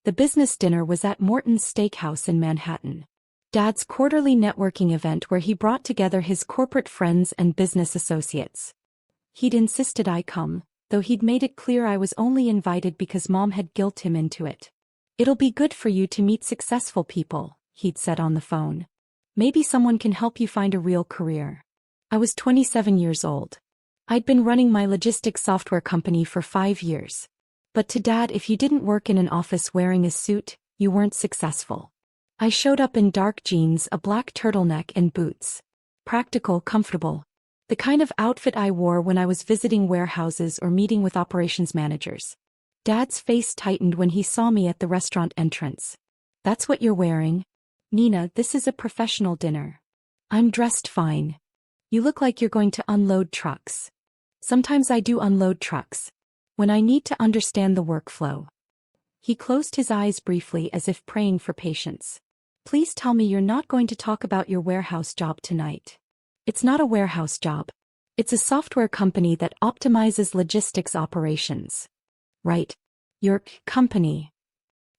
The business dinner was at Morton's Steakhouse in Manhattan. Dad's quarterly networking event where he brought together his corporate friends and business associates. He'd insisted I come, though he'd made it clear I was only invited because Mom had guilted him into it. "It'll be good for you to meet successful people," he'd said on the phone. "Maybe someone can help you find a real career." I was 27 years old. I'd been running my logistics software company for 5 years. But to Dad, if you didn't work in an office wearing a suit, you weren't successful. I showed up in dark jeans, a black turtleneck and boots. Practical, comfortable. The kind of outfit I wore when I was visiting warehouses or meeting with operations managers. Dad's face tightened when he saw me at the restaurant entrance. "That's what you're wearing? Nina, this is a professional dinner." "I'm dressed fine." "You look like you're going to unload trucks." "Sometimes I do unload trucks. When I need to understand the workflow." He closed his eyes briefly as if praying for patience. "Please tell me you're not going to talk about your warehouse job tonight." "It's not a warehouse job. It's a software company that optimizes logistics operations." "Right. Your company."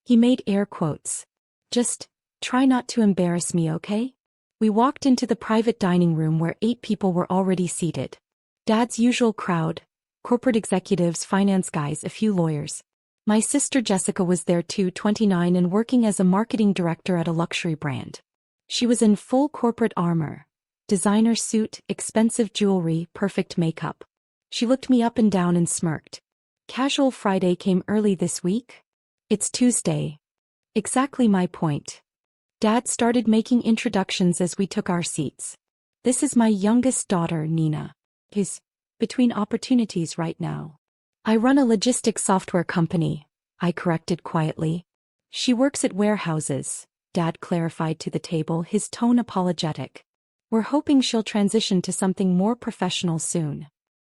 He made air quotes. "Just try not to embarrass me, okay?" We walked into the private dining room where 8 people were already seated. Dad's usual crowd: corporate executives, finance guys, a few lawyers. My sister Jessica was there too, 29 and working as a marketing director at a luxury brand. She was in full corporate armor. Designer suit, expensive jewelry, perfect makeup. She looked me up and down and smirked. "Casual Friday came early this week?" "It's Tuesday." Exactly my point. Dad started making introductions as we took our seats. "This is my youngest daughter, Nina. Is between opportunities right now. I run a logistics software company," I corrected quietly. "She works at warehouses," Dad clarified to the table, his tone apologetic. "We're hoping she'll transition to something more professional soon."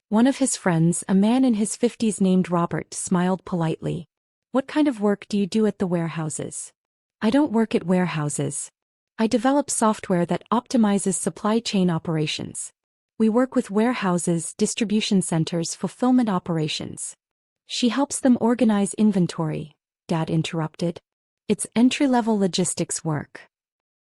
One of his friends, a man in his 50s named Robert, smiled politely. "What kind of work do you do at the warehouses?" "I don't work at warehouses. I develop software that optimizes supply chain operations. We work with warehouses, distribution centers, fulfillment operations." "She helps them organize inventory," Dad interrupted. "It's entry-level logistics work."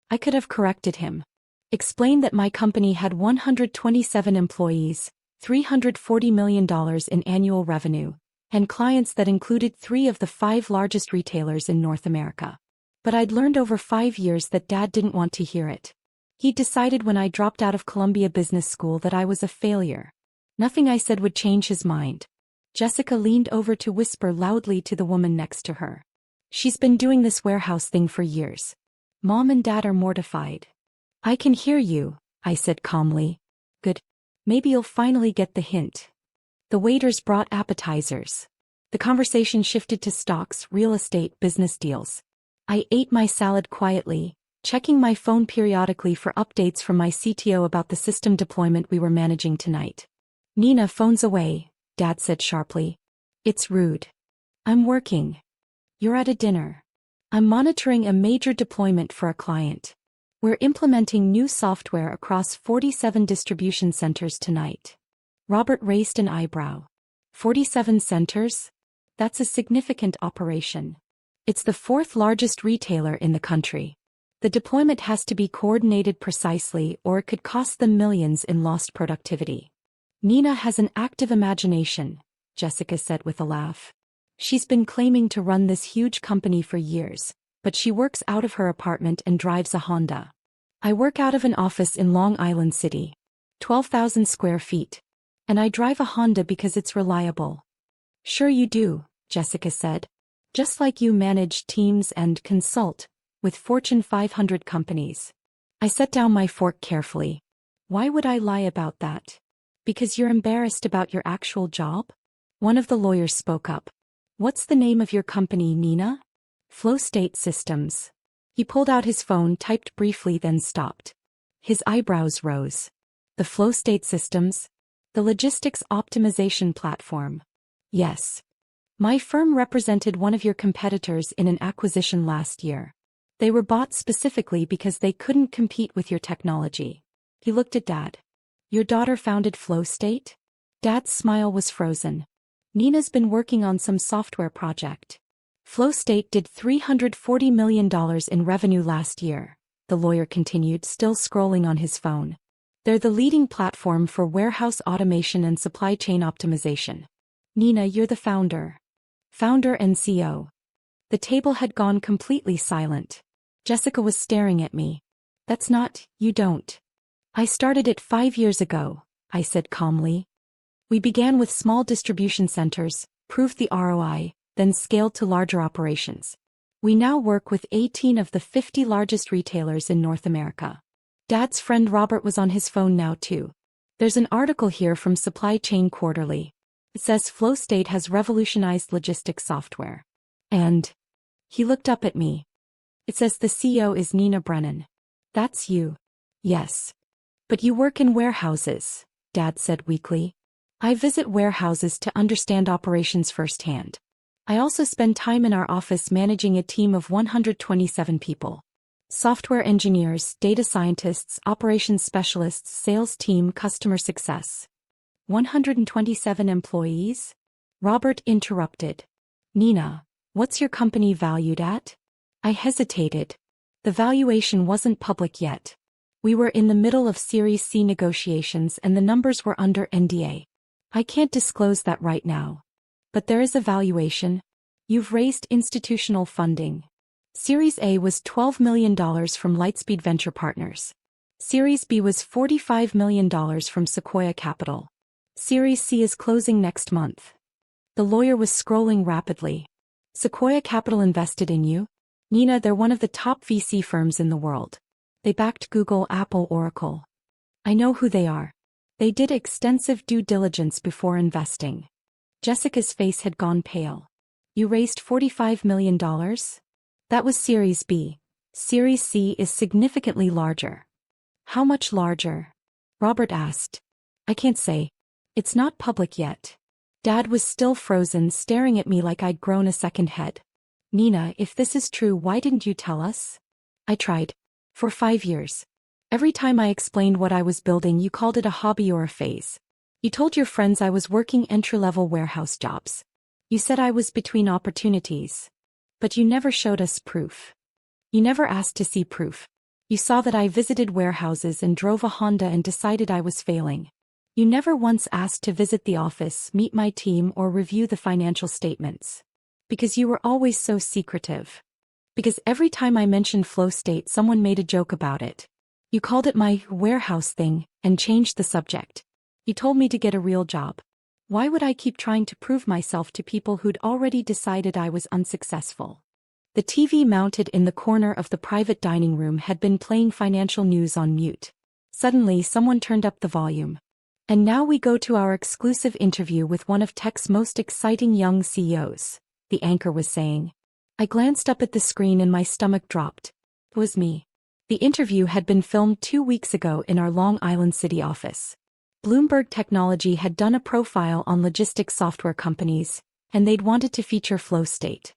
I could have corrected him. Explained that my company had 127 employees, $340 million in annual revenue, and clients that included 3 of the 5 largest retailers in North America. But I'd learned over 5 years that Dad didn't want to hear it. He decided when I dropped out of Columbia Business School that I was a failure. Nothing I said would change his mind. Jessica leaned over to whisper loudly to the woman next to her. "She's been doing this warehouse thing for years. Mom and Dad are mortified." "I can hear you," I said calmly. "Good. Maybe you'll finally get the hint." The waiters brought appetizers. The conversation shifted to stocks, real estate, business deals. I ate my salad quietly, checking my phone periodically for updates from my CTO about the system deployment we were managing tonight. "Nina, phone's away," Dad said sharply. "It's rude." "I'm working." "You're at a dinner." "I'm monitoring a major deployment for a client. We're implementing new software across 47 distribution centers tonight." Robert raised an eyebrow. 47 centers? That's a significant operation. It's the 4th largest retailer in the country. The deployment has to be coordinated precisely or it could cost them millions in lost productivity. "Nina has an active imagination," Jessica said with a laugh. "She's been claiming to run this huge company for years, but she works out of her apartment and drives a Honda. I work out of an office in Long Island City, 12,000 square feet. And I drive a Honda because it's reliable." "Sure you do," Jessica said. "Just like you manage teams and consult with Fortune 500 companies." I set down my fork carefully. "Why would I lie about that?" "Because you're embarrassed about your actual job?" One of the lawyers spoke up. "What's the name of your company, Nina?" "Flow State Systems." He pulled out his phone, typed briefly, then stopped. His eyebrows rose. "The Flow State Systems? The logistics optimization platform?" "Yes. My firm represented one of your competitors in an acquisition last year. They were bought specifically because they couldn't compete with your technology." He looked at Dad. "Your daughter founded Flow State?" Dad's smile was frozen. "Nina's been working on some software project. FlowState did $340 million in revenue last year, the lawyer continued, still scrolling on his phone. They're the leading platform for warehouse automation and supply chain optimization. Nina, you're the founder. Founder and CEO. The table had gone completely silent. Jessica was staring at me. That's not, you don't. I started it 5 years ago, I said calmly. We began with small distribution centers, proved the ROI, then scaled to larger operations. We now work with 18 of the 50 largest retailers in North America. Dad's friend Robert was on his phone now too. There's an article here from Supply Chain Quarterly. It says FlowState has revolutionized logistics software. And he looked up at me. It says the CEO is Nina Brennan. That's you. Yes. But you work in warehouses, Dad said weakly. I visit warehouses to understand operations firsthand. I also spend time in our office managing a team of 127 people. Software engineers, data scientists, operations specialists, sales team, customer success. 127 employees? Robert interrupted. Nina, what's your company valued at? I hesitated. The valuation wasn't public yet. We were in the middle of Series C negotiations and the numbers were under NDA. I can't disclose that right now. But there is a valuation. You've raised institutional funding. Series A was $12 million from Lightspeed Venture Partners. Series B was $45 million from Sequoia Capital. Series C is closing next month. The lawyer was scrolling rapidly. Sequoia Capital invested in you? Nina, they're one of the top VC firms in the world. They backed Google, Apple, Oracle. I know who they are. They did extensive due diligence before investing. Jessica's face had gone pale. You raised $45 million? That was Series B. Series C is significantly larger. How much larger? Robert asked. I can't say. It's not public yet. Dad was still frozen, staring at me like I'd grown a second head. Nina, if this is true, why didn't you tell us? I tried. For 5 years. Every time I explained what I was building, you called it a hobby or a phase. You told your friends I was working entry-level warehouse jobs. You said I was between opportunities. But you never showed us proof. You never asked to see proof. You saw that I visited warehouses and drove a Honda and decided I was failing. You never once asked to visit the office, meet my team, or review the financial statements. Because you were always so secretive. Because every time I mentioned FlowState, someone made a joke about it. You called it my warehouse thing and changed the subject. You told me to get a real job. Why would I keep trying to prove myself to people who'd already decided I was unsuccessful? The TV mounted in the corner of the private dining room had been playing financial news on mute. Suddenly, someone turned up the volume. And now we go to our exclusive interview with one of tech's most exciting young CEOs, the anchor was saying. I glanced up at the screen and my stomach dropped. It was me. The interview had been filmed 2 weeks ago in our Long Island City office. Bloomberg Technology had done a profile on logistics software companies, and they'd wanted to feature FlowState.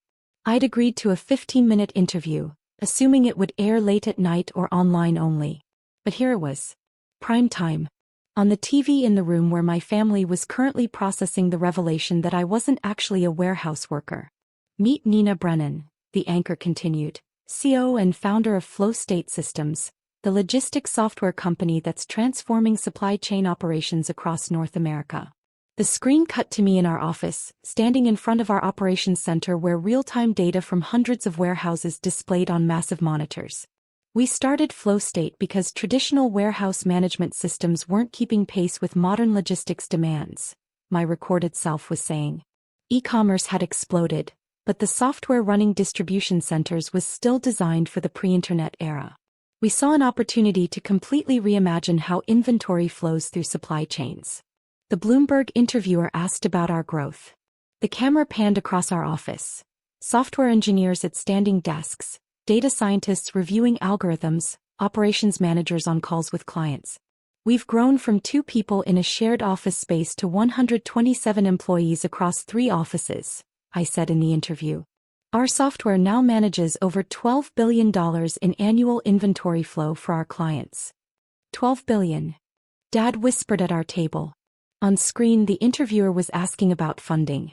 I'd agreed to a 15-minute interview, assuming it would air late at night or online only. But here it was. Prime time. On the TV in the room where my family was currently processing the revelation that I wasn't actually a warehouse worker. Meet Nina Brennan, the anchor continued, CEO and founder of FlowState Systems, the logistics software company that's transforming supply chain operations across North America. The screen cut to me in our office, standing in front of our operations center where real-time data from hundreds of warehouses displayed on massive monitors. We started FlowState because traditional warehouse management systems weren't keeping pace with modern logistics demands, my recorded self was saying. E-commerce had exploded, but the software running distribution centers was still designed for the pre-internet era. We saw an opportunity to completely reimagine how inventory flows through supply chains. The Bloomberg interviewer asked about our growth. The camera panned across our office. Software engineers at standing desks, data scientists reviewing algorithms, operations managers on calls with clients. We've grown from 2 people in a shared office space to 127 employees across 3 offices, I said in the interview. Our software now manages over $12 billion in annual inventory flow for our clients. $12 billion. Dad whispered at our table. On screen, the interviewer was asking about funding.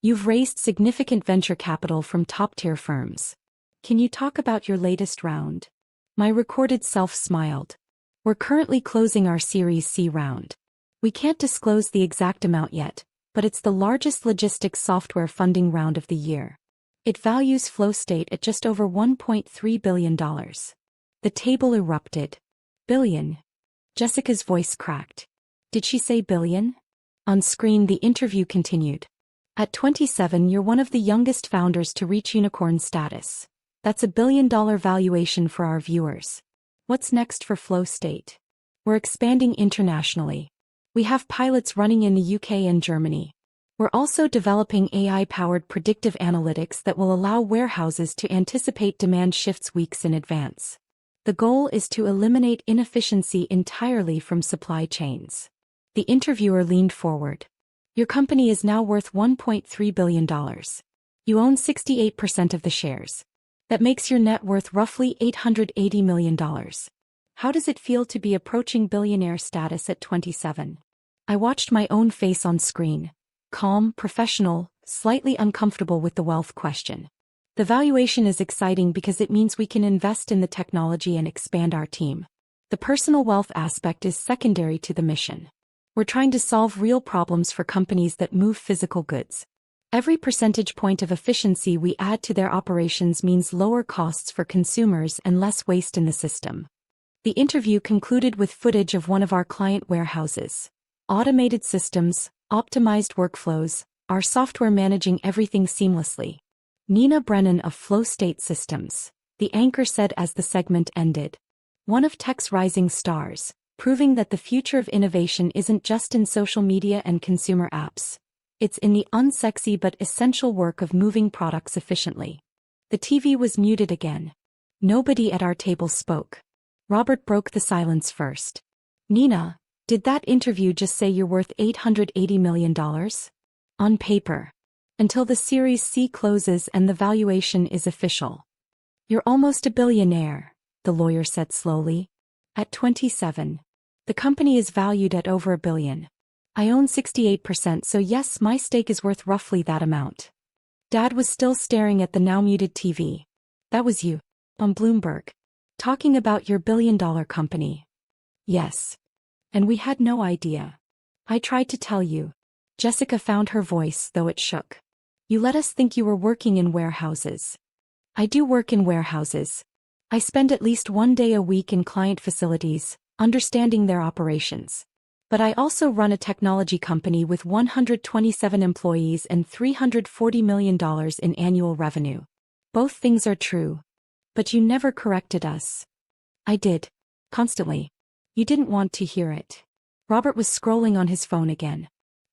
You've raised significant venture capital from top-tier firms. Can you talk about your latest round? My recorded self smiled. We're currently closing our Series C round. We can't disclose the exact amount yet, but it's the largest logistics software funding round of the year. It values FlowState at just over $1.3 billion. The table erupted. Billion. Jessica's voice cracked. Did she say billion? On screen, the interview continued. At 27, you're one of the youngest founders to reach unicorn status. That's a $1 billion valuation for our viewers. What's next for FlowState? We're expanding internationally. We have pilots running in the UK and Germany. We're also developing AI-powered predictive analytics that will allow warehouses to anticipate demand shifts weeks in advance. The goal is to eliminate inefficiency entirely from supply chains. The interviewer leaned forward. Your company is now worth $1.3 billion. You own 68% of the shares. That makes your net worth roughly $880 million. How does it feel to be approaching billionaire status at 27? I watched my own face on screen. Calm, professional, slightly uncomfortable with the wealth question. The valuation is exciting because it means we can invest in the technology and expand our team. The personal wealth aspect is secondary to the mission. We're trying to solve real problems for companies that move physical goods. Every percentage point of efficiency we add to their operations means lower costs for consumers and less waste in the system. The interview concluded with footage of one of our client warehouses. Automated systems, optimized workflows, our software managing everything seamlessly. Nina Brennan of FlowState Systems, the anchor said as the segment ended. One of tech's rising stars, proving that the future of innovation isn't just in social media and consumer apps. It's in the unsexy but essential work of moving products efficiently. The TV was muted again. Nobody at our table spoke. Robert broke the silence first. Nina, did that interview just say you're worth $880 million? On paper. Until the Series C closes and the valuation is official. You're almost a billionaire, the lawyer said slowly. At 27. The company is valued at over $1 billion. I own 68%, so yes, my stake is worth roughly that amount. Dad was still staring at the now muted TV. That was you, on Bloomberg. Talking about your billion-dollar company. Yes. And we had no idea. I tried to tell you. Jessica found her voice, though it shook. You let us think you were working in warehouses. I do work in warehouses. I spend at least one day a week in client facilities, understanding their operations. But I also run a technology company with 127 employees and $340 million in annual revenue. Both things are true. But you never corrected us. I did. Constantly. You didn't want to hear it. Robert was scrolling on his phone again.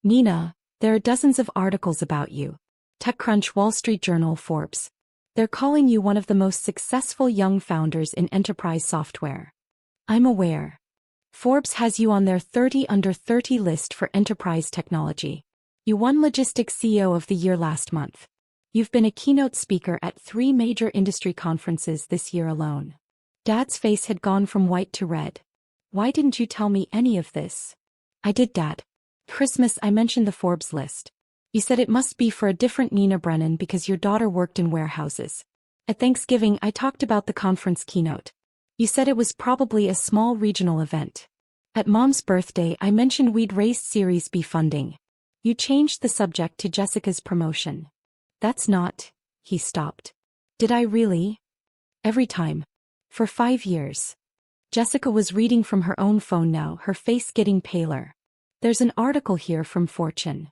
Nina, there are dozens of articles about you. TechCrunch, Wall Street Journal, Forbes. They're calling you one of the most successful young founders in enterprise software. I'm aware. Forbes has you on their 30 under 30 list for enterprise technology. You won Logistics CEO of the Year last month. You've been a keynote speaker at 3 major industry conferences this year alone. Dad's face had gone from white to red. Why didn't you tell me any of this? I did, Dad. Christmas, I mentioned the Forbes list. You said it must be for a different Nina Brennan because your daughter worked in warehouses. At Thanksgiving, I talked about the conference keynote. You said it was probably a small regional event. At Mom's birthday, I mentioned we'd raised Series B funding. You changed the subject to Jessica's promotion. That's not... He stopped. Did I really? Every time. For 5 years. Jessica was reading from her own phone now, her face getting paler. There's an article here from Fortune.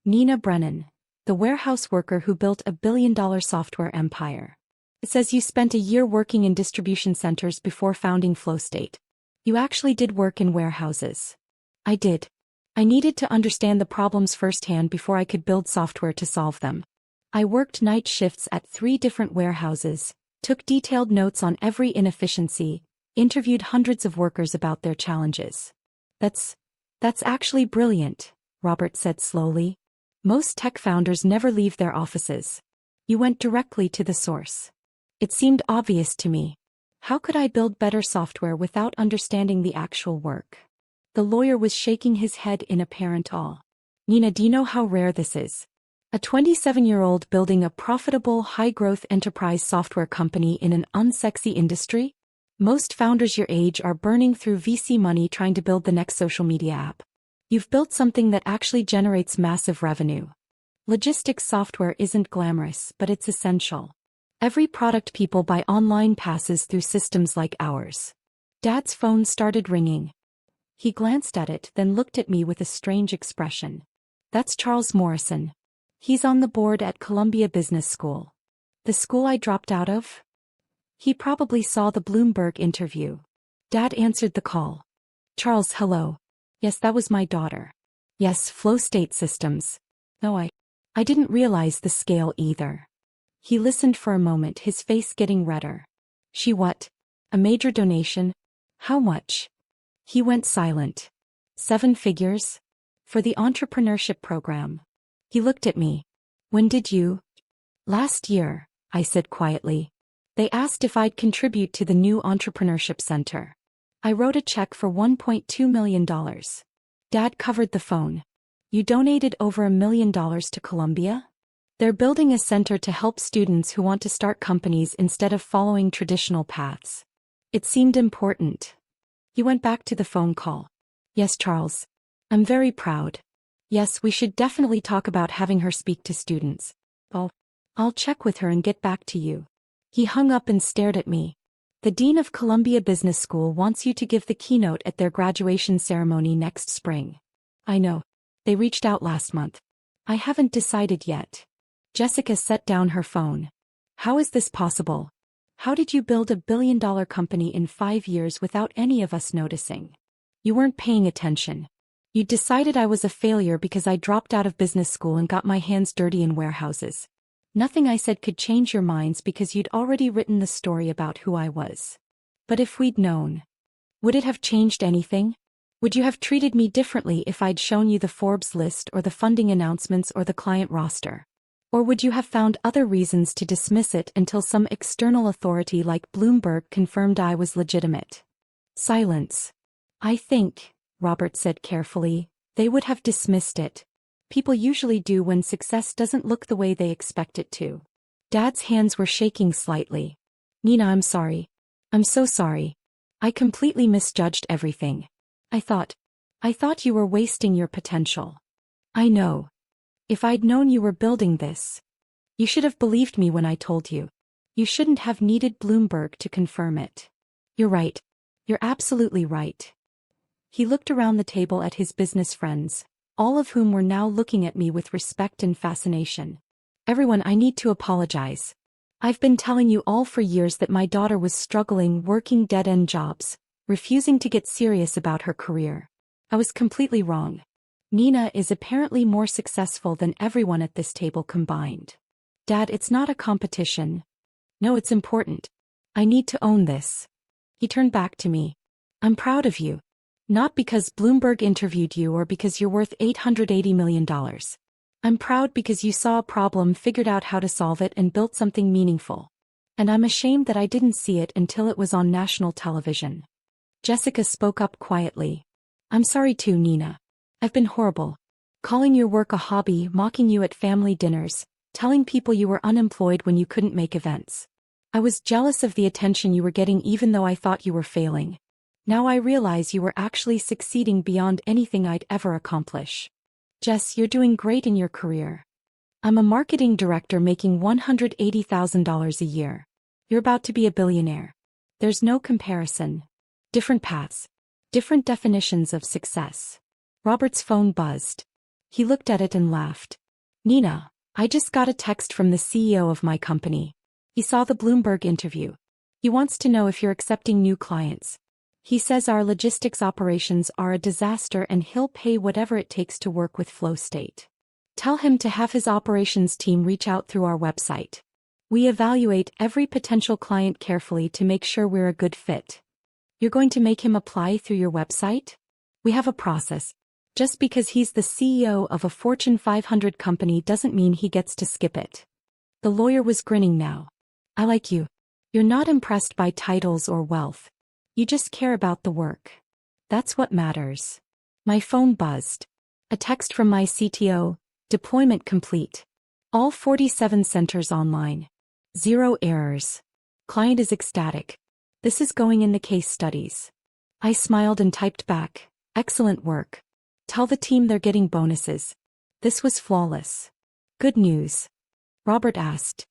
Nina Brennan, the warehouse worker who built a billion-dollar software empire. It says you spent a year working in distribution centers before founding FlowState. You actually did work in warehouses. I did. I needed to understand the problems firsthand before I could build software to solve them. I worked night shifts at 3 different warehouses, took detailed notes on every inefficiency, interviewed hundreds of workers about their challenges. That's actually brilliant, Robert said slowly. Most tech founders never leave their offices. You went directly to the source. It seemed obvious to me. How could I build better software without understanding the actual work? The lawyer was shaking his head in apparent awe. Nina, do you know how rare this is? A 27-year-old building a profitable, high-growth enterprise software company in an unsexy industry? Most founders your age are burning through VC money trying to build the next social media app. You've built something that actually generates massive revenue. Logistics software isn't glamorous, but it's essential. Every product people buy online passes through systems like ours. Dad's phone started ringing. He glanced at it, then looked at me with a strange expression. That's Charles Morrison. He's on the board at Columbia Business School. The school I dropped out of? He probably saw the Bloomberg interview. Dad answered the call. Charles, hello. Yes, that was my daughter. Yes, flow state systems. No, I didn't realize the scale either. He listened for a moment, his face getting redder. She what? A major donation? How much? He went silent. 7 figures? For the entrepreneurship program. He looked at me. When did you? Last year, I said quietly. They asked if I'd contribute to the new entrepreneurship center. I wrote a check for $1.2 million. Dad covered the phone. You donated over $1 million to Columbia? They're building a center to help students who want to start companies instead of following traditional paths. It seemed important. He went back to the phone call. Yes, Charles. I'm very proud. Yes, we should definitely talk about having her speak to students. I'll check with her and get back to you. He hung up and stared at me. The Dean of Columbia Business School wants you to give the keynote at their graduation ceremony next spring. I know. They reached out last month. I haven't decided yet. Jessica set down her phone. How is this possible? How did you build $1 billion company in 5 years without any of us noticing? You weren't paying attention. You decided I was a failure because I dropped out of business school and got my hands dirty in warehouses. Nothing I said could change your minds because you'd already written the story about who I was. But if we'd known, would it have changed anything? Would you have treated me differently if I'd shown you the Forbes list or the funding announcements or the client roster? Or would you have found other reasons to dismiss it until some external authority like Bloomberg confirmed I was legitimate? Silence. I think, Robert said carefully, they would have dismissed it. People usually do when success doesn't look the way they expect it to. Dad's hands were shaking slightly. Nina, I'm sorry. I'm so sorry. I completely misjudged everything. I thought you were wasting your potential. I know. If I'd known you were building this, you should have believed me when I told you. You shouldn't have needed Bloomberg to confirm it. You're right. You're absolutely right. He looked around the table at his business friends, all of whom were now looking at me with respect and fascination. Everyone, I need to apologize. I've been telling you all for years that my daughter was struggling, working dead-end jobs, refusing to get serious about her career. I was completely wrong. Nina is apparently more successful than everyone at this table combined. Dad, it's not a competition. No, it's important. I need to own this. He turned back to me. I'm proud of you. Not because Bloomberg interviewed you or because you're worth $880 million. I'm proud because you saw a problem, figured out how to solve it, and built something meaningful. And I'm ashamed that I didn't see it until it was on national television. Jessica spoke up quietly. I'm sorry too, Nina. I've been horrible. Calling your work a hobby, mocking you at family dinners, telling people you were unemployed when you couldn't make events. I was jealous of the attention you were getting even though I thought you were failing. Now I realize you were actually succeeding beyond anything I'd ever accomplish. Jess, you're doing great in your career. I'm a marketing director making $180,000 a year. You're about to be a billionaire. There's no comparison. Different paths. Different definitions of success. Robert's phone buzzed. He looked at it and laughed. Nina, I just got a text from the CEO of my company. He saw the Bloomberg interview. He wants to know if you're accepting new clients. He says our logistics operations are a disaster and he'll pay whatever it takes to work with Flow State. Tell him to have his operations team reach out through our website. We evaluate every potential client carefully to make sure we're a good fit. You're going to make him apply through your website? We have a process. Just because he's the CEO of a Fortune 500 company doesn't mean he gets to skip it. The lawyer was grinning now. I like you. You're not impressed by titles or wealth. You just care about the work. That's what matters. My phone buzzed. A text from my CTO, deployment complete. All 47 centers online. Zero errors. Client is ecstatic. This is going in the case studies. I smiled and typed back, excellent work. Tell the team they're getting bonuses. This was flawless. Good news. Robert asked.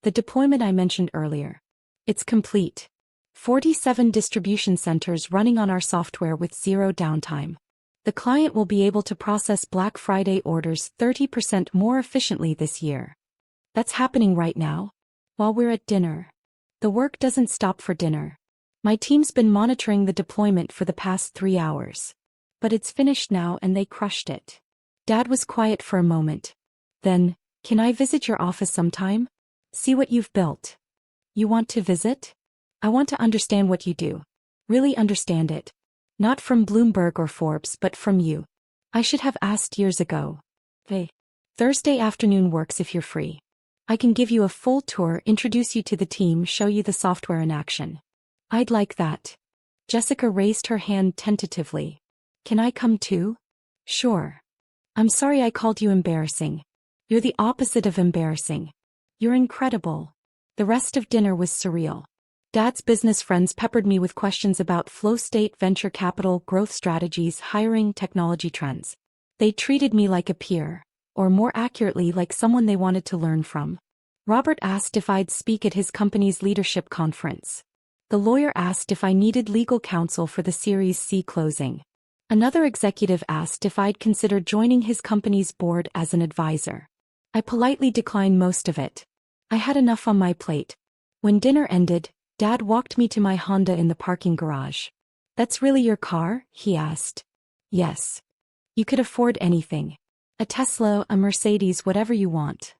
The deployment I mentioned earlier. It's complete. 47 distribution centers running on our software with zero downtime. The client will be able to process Black Friday orders 30% more efficiently this year. That's happening right now, while we're at dinner. The work doesn't stop for dinner. My team's been monitoring the deployment for the past 3 hours. But it's finished now and they crushed it. Dad was quiet for a moment. Then, can I visit your office sometime? See what you've built. You want to visit? I want to understand what you do. Really understand it. Not from Bloomberg or Forbes but from you. I should have asked years ago. Hey. Thursday afternoon works if you're free. I can give you a full tour, introduce you to the team, show you the software in action. I'd like that. Jessica raised her hand tentatively. Can I come too? Sure. I'm sorry I called you embarrassing. You're the opposite of embarrassing. You're incredible. The rest of dinner was surreal. Dad's business friends peppered me with questions about flow state, venture capital, growth strategies, hiring, technology trends. They treated me like a peer, or more accurately like someone they wanted to learn from. Robert asked if I'd speak at his company's leadership conference. The lawyer asked if I needed legal counsel for the Series C closing. Another executive asked if I'd consider joining his company's board as an advisor. I politely declined most of it. I had enough on my plate. When dinner ended, Dad walked me to my Honda in the parking garage. That's really your car? He asked. Yes. You could afford anything. A Tesla, a Mercedes, whatever you want.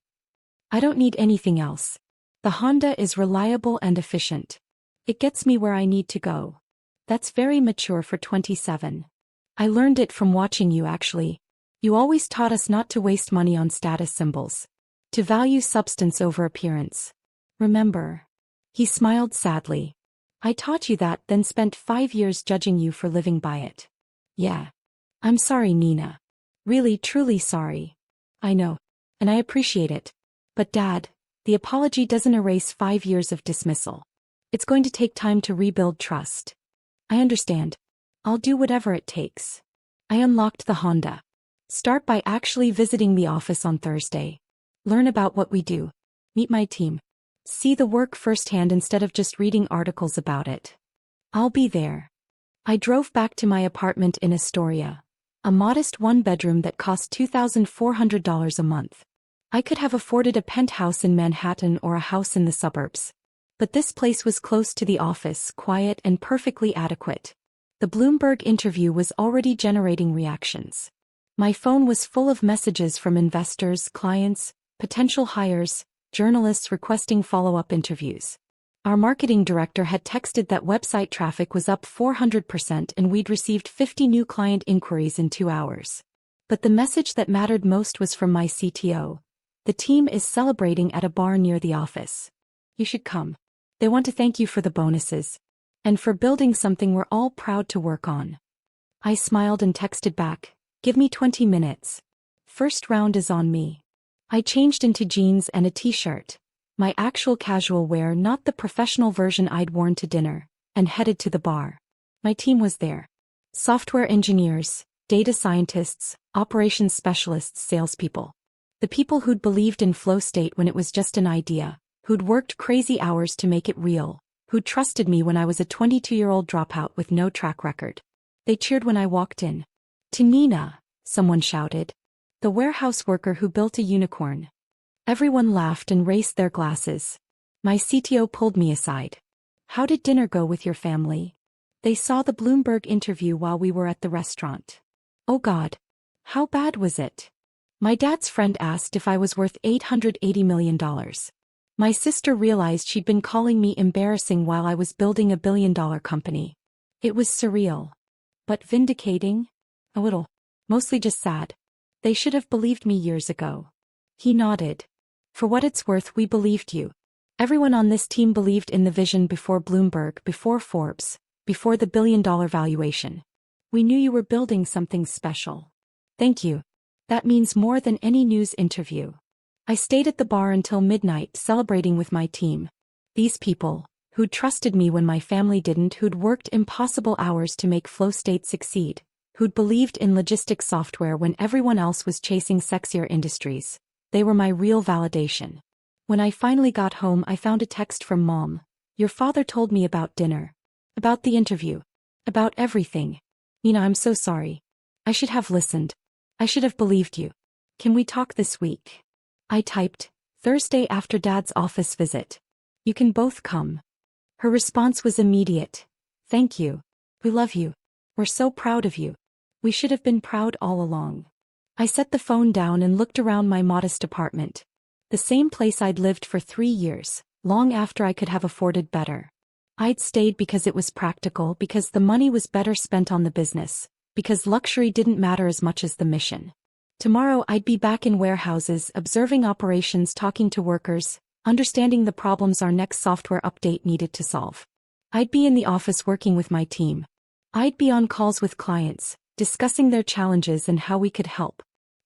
I don't need anything else. The Honda is reliable and efficient. It gets me where I need to go. That's very mature for 27. I learned it from watching you actually. You always taught us not to waste money on status symbols. To value substance over appearance. Remember? He smiled sadly. I taught you that, then spent 5 years judging you for living by it. Yeah. I'm sorry, Nina. Really, truly sorry. I know. And I appreciate it. But Dad, the apology doesn't erase 5 years of dismissal. It's going to take time to rebuild trust. I understand. I'll do whatever it takes. I unlocked the Honda. Start by actually visiting the office on Thursday. Learn about what we do. Meet my team. See the work firsthand instead of just reading articles about it. I'll be there. I drove back to my apartment in Astoria, a modest one-bedroom that cost $2,400 a month. I could have afforded a penthouse in Manhattan or a house in the suburbs. But this place was close to the office, quiet and perfectly adequate. The Bloomberg interview was already generating reactions. My phone was full of messages from investors, clients, potential hires, journalists requesting follow-up interviews. Our marketing director had texted that website traffic was up 400% and we'd received 50 new client inquiries in 2 hours. But the message that mattered most was from my CTO. The team is celebrating at a bar near the office. You should come. They want to thank you for the bonuses. And for building something we're all proud to work on. I smiled and texted back, give me 20 minutes. First round is on me. I changed into jeans and a t-shirt, my actual casual wear, not the professional version I'd worn to dinner, and headed to the bar. My team was there. Software engineers, data scientists, operations specialists, salespeople. The people who'd believed in flow state when it was just an idea, who'd worked crazy hours to make it real, who'd trusted me when I was a 22-year-old dropout with no track record. They cheered when I walked in. To Nina, someone shouted. The warehouse worker who built a unicorn. Everyone laughed and raised their glasses. My CTO pulled me aside. How did dinner go with your family? They saw the Bloomberg interview while we were at the restaurant. Oh God. How bad was it? My dad's friend asked if I was worth $880 million. My sister realized she'd been calling me embarrassing while I was building a billion-dollar company. It was surreal. But vindicating? A little. Mostly just sad. They should have believed me years ago. He nodded. For what it's worth, we believed you. Everyone on this team believed in the vision before Bloomberg, before Forbes, before the billion-dollar valuation. We knew you were building something special. Thank you. That means more than any news interview. I stayed at the bar until midnight celebrating with my team. These people, who'd trusted me when my family didn't, who'd worked impossible hours to make Flow State succeed, who'd believed in logistics software when everyone else was chasing sexier industries, they were my real validation. When I finally got home, I found a text from Mom. Your father told me about dinner. About the interview. About everything. Nina, I'm so sorry. I should have listened. I should have believed you. Can we talk this week? I typed, Thursday after Dad's office visit. You can both come. Her response was immediate. Thank you. We love you. We're so proud of you. We should have been proud all along. I set the phone down and looked around my modest apartment. The same place I'd lived for 3 years, long after I could have afforded better. I'd stayed because it was practical, because the money was better spent on the business, because luxury didn't matter as much as the mission. Tomorrow I'd be back in warehouses, observing operations, talking to workers, understanding the problems our next software update needed to solve. I'd be in the office working with my team. I'd be on calls with clients, discussing their challenges and how we could help.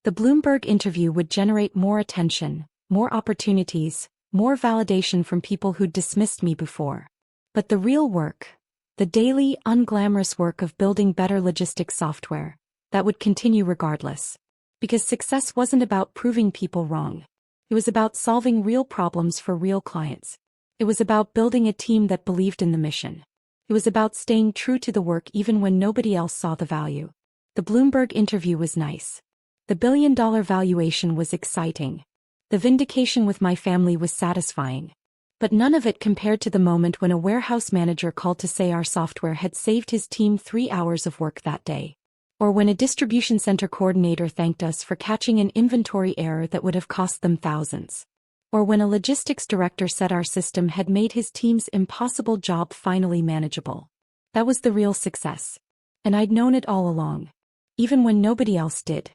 The Bloomberg interview would generate more attention, more opportunities, more validation from people who'd dismissed me before. But the real work, the daily, unglamorous work of building better logistics software, that would continue regardless. Because success wasn't about proving people wrong. It was about solving real problems for real clients. It was about building a team that believed in the mission. It was about staying true to the work even when nobody else saw the value. The Bloomberg interview was nice. The billion-dollar valuation was exciting. The vindication with my family was satisfying. But none of it compared to the moment when a warehouse manager called to say our software had saved his team 3 hours of work that day. Or when a distribution center coordinator thanked us for catching an inventory error that would have cost them thousands. Or when a logistics director said our system had made his team's impossible job finally manageable. That was the real success. And I'd known it all along. Even when nobody else did.